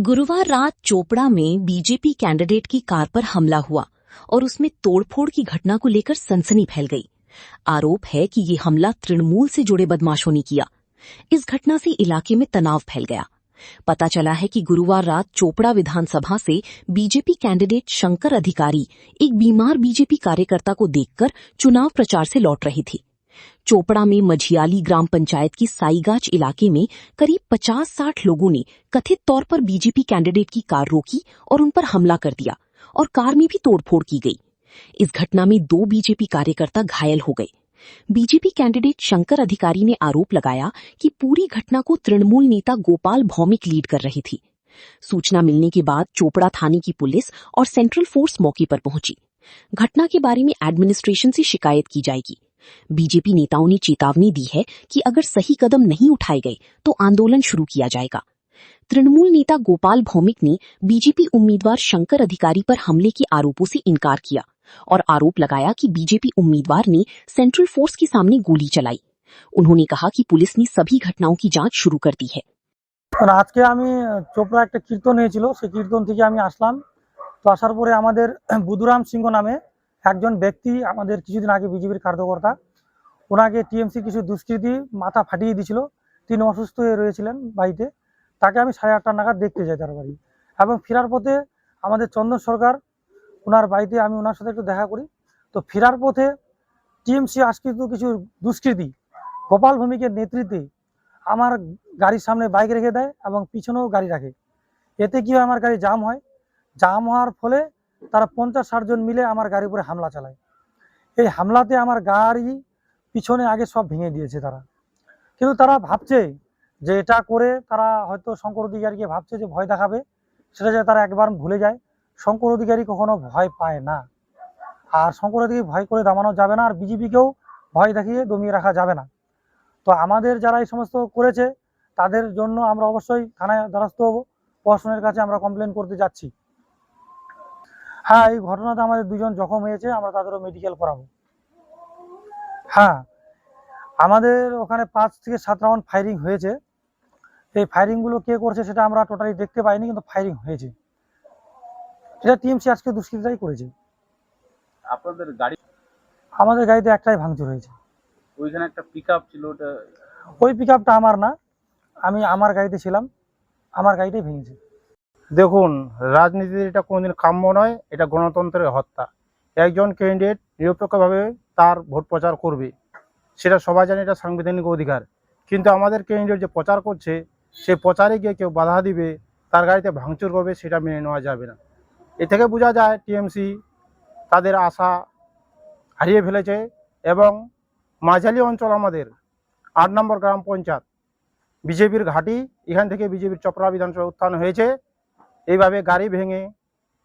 गुरुवार रात चोपड़ा में बीजेपी कैंडिडेट की कार पर हमला हुआ और उसमें तोड़फोड़ की घटना को लेकर सनसनी फैल गई। आरोप है कि ये हमला तृणमूल से जुड़े बदमाशों ने किया। इस घटना से इलाके में तनाव फैल गया। पता चला है कि गुरुवार रात चोपड़ा विधानसभा से बीजेपी कैंडिडेट शंकर अधिकारी एक बीमार बीजेपी कार्यकर्ता को देखकर चुनाव प्रचार से लौट रही थी। चोपड़ा में मझियाली ग्राम पंचायत की साईगाछ इलाके में करीब 50-60 लोगों ने कथित तौर पर बीजेपी कैंडिडेट की कार रोकी और उन पर हमला कर दिया और कार में भी तोड़फोड़ की गई। इस घटना में 2 बीजेपी कार्यकर्ता घायल हो गए। बीजेपी कैंडिडेट शंकर अधिकारी ने आरोप लगाया कि पूरी घटना को तृणमूल नेता गोपाल भौमिक लीड कर रही थी। सूचना मिलने के बाद चोपड़ा थाने की पुलिस और सेंट्रल फोर्स मौके पर पहुंची। घटना के बारे में एडमिनिस्ट्रेशन से शिकायत की जाएगी। बीजेपी नेताओं ने चेतावनी दी है कि अगर सही कदम नहीं उठाए गए तो आंदोलन शुरू किया जाएगा। तृणमूल नेता गोपाल भौमिक ने बीजेपी उम्मीदवार शंकर अधिकारी पर हमले के आरोपों से इनकार किया और आरोप लगाया कि बीजेपी उम्मीदवार ने सेंट्रल फोर्स के सामने गोली चलाई। उन्होंने कहा कि पुलिस ने सभी घटनाओं की जांच शुरू कर दी है। आज के चोपड़ा एक कीर्तन হয়েছিল, সেই कीर्तन থেকে আমি আসলাম। তো আসার পরে আমাদের বুধুরাম সিংহ নামে একজন ব্যক্তি আমাদের কিছুদিন আগে বিজেপির কার্যকর্তা, ওনাকে টিএমসি কিছু দুষ্কৃতী মাথা ফাটিয়ে দিয়েছিল। তিনি অসুস্থ হয়ে রয়েছিলেন বাড়িতে। তাকে আমি 8:30 নাগাদ দেখতে যাই তার বাড়ি, এবং ফেরার পথে আমাদের চন্দন সরকার ওনার বাড়িতে আমি ওনার সাথে একটু দেখা করি। তো ফেরার পথে টিএমসি আশ্রিত কিছু দুষ্কৃতী গোপাল ভৌমিকের নেতৃত্বে আমার গাড়ির সামনে বাইক রেখে দেয় এবং পিছনেও গাড়ি রাখে। এতে কি হয়, আমার গাড়ি জাম হয়। জাম হওয়ার ফলে তারা 50-60 জন মিলে আমার গাড়ির উপরে হামলা চালায়। এই হামলাতে আমার গাড়ি পিছনে আগে সব ভেঙে দিয়েছে তারা। কিন্তু তারা ভাবছে যে এটা করে তারা হয়তো শঙ্কর অধিকারীকে ভাবছে যে ভয় দেখাবে, সেটা যে তারা একবার ভুলে যায়। শঙ্কর অধিকারী কখনো ভয় পায় না, আর শঙ্কর অধিকারী ভয় করে দামানো যাবে না, আর বিজেপিকেও ভয় দেখিয়ে দমিয়ে রাখা যাবে না। তো আমাদের যারা এই সমস্ত করেছে তাদের জন্য আমরা অবশ্যই থানায় দ্বারস্থ হব, প্রশাসনের কাছে আমরা কমপ্লেন করতে যাচ্ছি। হ্যাঁ, এই ঘটনাতে আমাদের 2 জন জখম হয়েছে, আমরা তাদেরও মেডিকেল করাবো। হ্যাঁ, আমাদের ওখানে 5 থেকে 7 রাউন্ড ফায়ারিং হয়েছে। এই ফায়ারিংগুলো কে করছে সেটা আমরা টোটালি দেখতে পাইনি, কিন্তু ফায়ারিং হয়েছে। এটা টিএমসি আজকে দুষ্কৃতীরাই করেছে। আপনাদের গাড়ি? আমাদের গাড়িতে একটাই ভাঙচুর হয়েছে। ওইখানে একটা পিকআপ ছিল, ওটা? ওই পিকআপটা আমার না, আমি আমার গাড়িতে ছিলাম, আমার গাড়িটাই ভেঙেছে। দেখুন, রাজনীতির এটা কোনোদিন কাম্য নয়, এটা গণতন্ত্রের হত্যা। একজন ক্যান্ডিডেট নিরপেক্ষভাবে তার ভোট প্রচার করবে, সেটা সবাই জানে, এটা সাংবিধানিক অধিকার। কিন্তু আমাদের ক্যান্ডিডেট যে প্রচার করছে, সে প্রচারে গিয়ে কেউ বাধা দিবে, তার গাড়িতে ভাঙচুর করবে, সেটা মেনে নেওয়া যাবে না। এ থেকে বোঝা যায় টিএমসি তাদের আশা হারিয়ে ফেলেছে। এবং মাঝালি অঞ্চল, আমাদের 8 নম্বর গ্রাম পঞ্চায়েত বিজেপির ঘাঁটি, এখান থেকে বিজেপির চপড়া বিধানসভা উত্থান হয়েছে। এইভাবে গাড়ি ভেঙে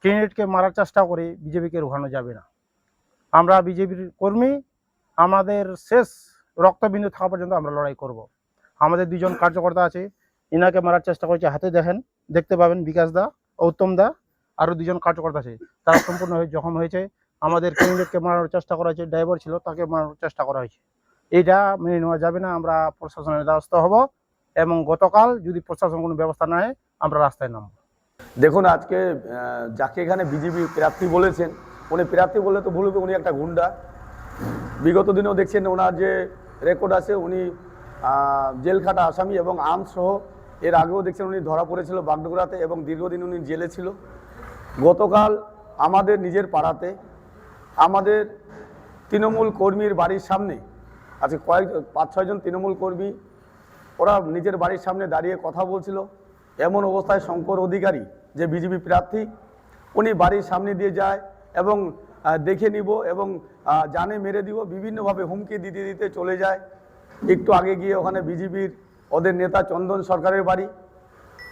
ক্যান্ডিডেটকে মারার চেষ্টা করে বিজেপিকে রোখানো যাবে না। আমরা বিজেপির কর্মী, আমাদের শেষ রক্তবিন্দু থাকা পর্যন্ত আমরা লড়াই করব। আমাদের 2 জন কার্যকর্তা আছে, ইনাকে মারার চেষ্টা করেছে, হাতে দেখতে পাবেন বিকাশ দা ও উত্তম দা। আরও 2 জন কার্যকর্তা আছে, তারা সম্পূর্ণভাবে জখম হয়েছে। আমাদের ক্যান্ডিডেটকে মারার চেষ্টা করা হয়েছে, ড্রাইভার ছিল তাকে মারার চেষ্টা করা হয়েছে। এইটা মেনে নেওয়া যাবে না। আমরা প্রশাসনের দ্বারস্থ হব, এবং গতকাল যদি প্রশাসন কোনো ব্যবস্থা না নেয় আমরা রাস্তায় নামব। দেখুন, আজকে যাকে এখানে বিজেপি প্রার্থী বলেছেন, উনি প্রার্থী বলে তো ভুলবে, উনি একটা গুন্ডা। বিগত দিনেও দেখছেন ওনার যে রেকর্ড আছে, উনি জেল খাটা আসামি এবং আর্মসহ। এর আগেও দেখছেন উনি ধরা পড়েছিল বাগডোগরাতে, এবং দীর্ঘদিন উনি জেলে ছিল। গতকাল আমাদের নিজের পাড়াতে আমাদের তৃণমূল কর্মীর বাড়ির সামনে আজকে 5-6 জন তৃণমূল কর্মী, ওরা নিজের বাড়ির সামনে দাঁড়িয়ে কথা বলছিল। এমন অবস্থায় শঙ্কর অধিকারী, যে বিজেপি প্রার্থী, উনি বাড়ির সামনে দিয়ে যায় এবং দেখে নিব এবং জানে মেরে দিব, বিভিন্নভাবে হুমকি দিতে দিতে চলে যায়। একটু আগে গিয়ে ওখানে বিজেপির ওদের নেতা চন্দন সরকারের বাড়ি,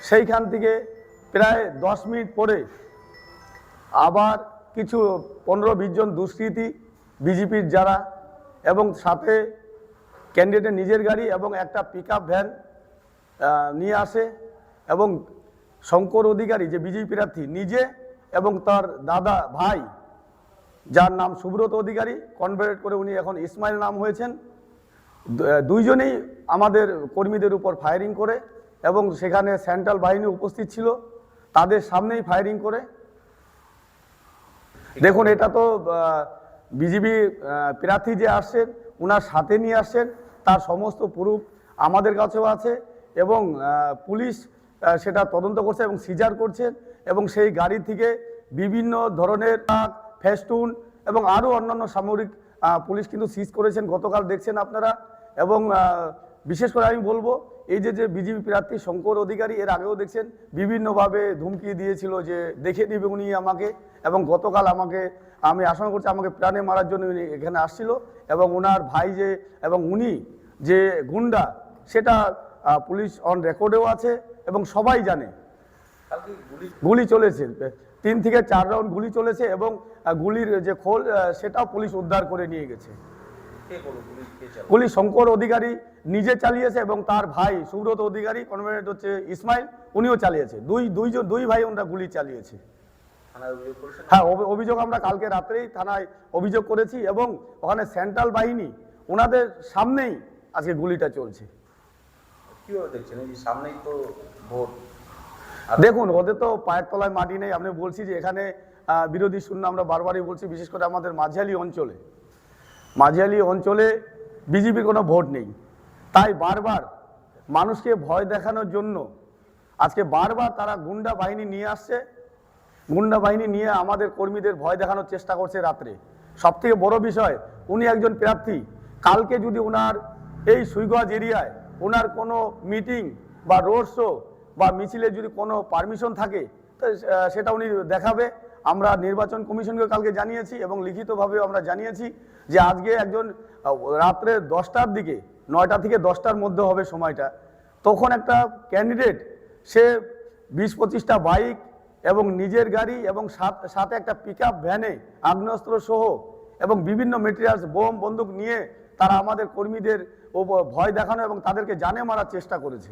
সেইখান থেকে প্রায় 10 মিনিট পরে আবার কিছু 15-20 জন দুষ্কৃতী বিজেপির যারা, এবং সাথে ক্যান্ডিডেটের নিজের গাড়ি এবং একটা পিকআপ ভ্যান নিয়ে আসে, এবং শঙ্কর অধিকারী যে বিজেপি প্রার্থী নিজে এবং তার দাদা ভাই, যার নাম সুব্রত অধিকারী, কনভার্ট করে উনি এখন ইসমাইল নাম হয়েছেন, 2 জনেই আমাদের কর্মীদের উপর ফায়ারিং করে, এবং সেখানে সেন্ট্রাল বাহিনী উপস্থিত ছিল। তাদের সামনেই ফায়ারিং করে। দেখুন, এটা তো বিজেপি প্রার্থী যে আসছেন ওনার সাথে নিয়ে আসছেন, তার সমস্ত প্রুফ আমাদের কাছেও আছে এবং পুলিশ সেটা তদন্ত করছে এবং সিজার করছেন এবং সেই গাড়ি থেকে বিভিন্ন ধরনের ফেস্টুন এবং আরও অন্যান্য সামরিক পুলিশ কিন্তু সিজ করেছেন গতকাল, দেখছেন আপনারা। এবং বিশেষ করে আমি বলবো, এই যে বিজেপি প্রার্থী শঙ্কর অধিকারী, এর আগেও দেখছেন বিভিন্নভাবে ধুমকি দিয়েছিল যে দেখে নিবে উনি আমাকে, এবং গতকাল আমি আশঙ্কা করছি আমাকে প্রাণে মারার জন্য উনি এখানে আসছিল। এবং ওনার ভাই এবং উনি যে গুন্ডা, সেটা পুলিশ অন রেকর্ডেও আছে এবং সবাই জানে। গুলি চলেছে, 3 থেকে 4 রাউন্ড গুলি চলেছে এবং গুলির যে খোল সেটাও পুলিশ উদ্ধার করে নিয়ে গেছে। গুলি শঙ্কর অধিকারী নিজে চালিয়েছে এবং তার ভাই সুব্রত অধিকারী, কনভেনেন্ট হচ্ছে ইসমাইল, উনিও চালিয়েছে। দুই ভাই ওনারা গুলি চালিয়েছে। হ্যাঁ, অভিযোগ আমরা কালকে রাত্রেই থানায় অভিযোগ করেছি এবং ওখানে সেন্ট্রাল বাহিনী ওনাদের সামনেই আজকে গুলিটা চলছে। কিভাবে দেখছেন এই সামনেই তো ভোট? দেখুন, ওদের তো পায়ের তলায় মাটি নেই। আমি বলছি যে এখানে বিরোধী শূন্য, আমরা বারবারই বলছি, বিশেষ করে আমাদের মাঝালি অঞ্চলে বিজেপির কোনো ভোট নেই। তাই বারবার মানুষকে ভয় দেখানোর জন্য আজকে বারবার তারা গুন্ডা বাহিনী নিয়ে আসছে। গুন্ডা বাহিনী নিয়ে আমাদের কর্মীদের ভয় দেখানোর চেষ্টা করছে রাত্রে। সব থেকে বড় বিষয়, উনি একজন প্রার্থী। কালকে যদি ওনার এই সুইগঞ্জ এরিয়ায় ওনার কোনো মিটিং বা রোড শো বা মিছিলে যদি কোনো পারমিশন থাকে, তো সেটা উনি দেখাবে। আমরা নির্বাচন কমিশনকে কালকে জানিয়েছি এবং লিখিতভাবেও আমরা জানিয়েছি যে আজকে একজন রাত্রে 10টার দিকে, 9টা থেকে 10টার মধ্যে হবে সময়টা, তখন একটা ক্যান্ডিডেট সে 20-25টা বাইক এবং নিজের গাড়ি এবং সাথে একটা পিকআপ ভ্যানে আগ্নেয়াস্ত্র সহ এবং বিভিন্ন মেটেরিয়ালস, বোম, বন্দুক নিয়ে তারা আমাদের কর্মীদের ভয় দেখানো এবং তাদেরকে জানে মারার চেষ্টা করেছে।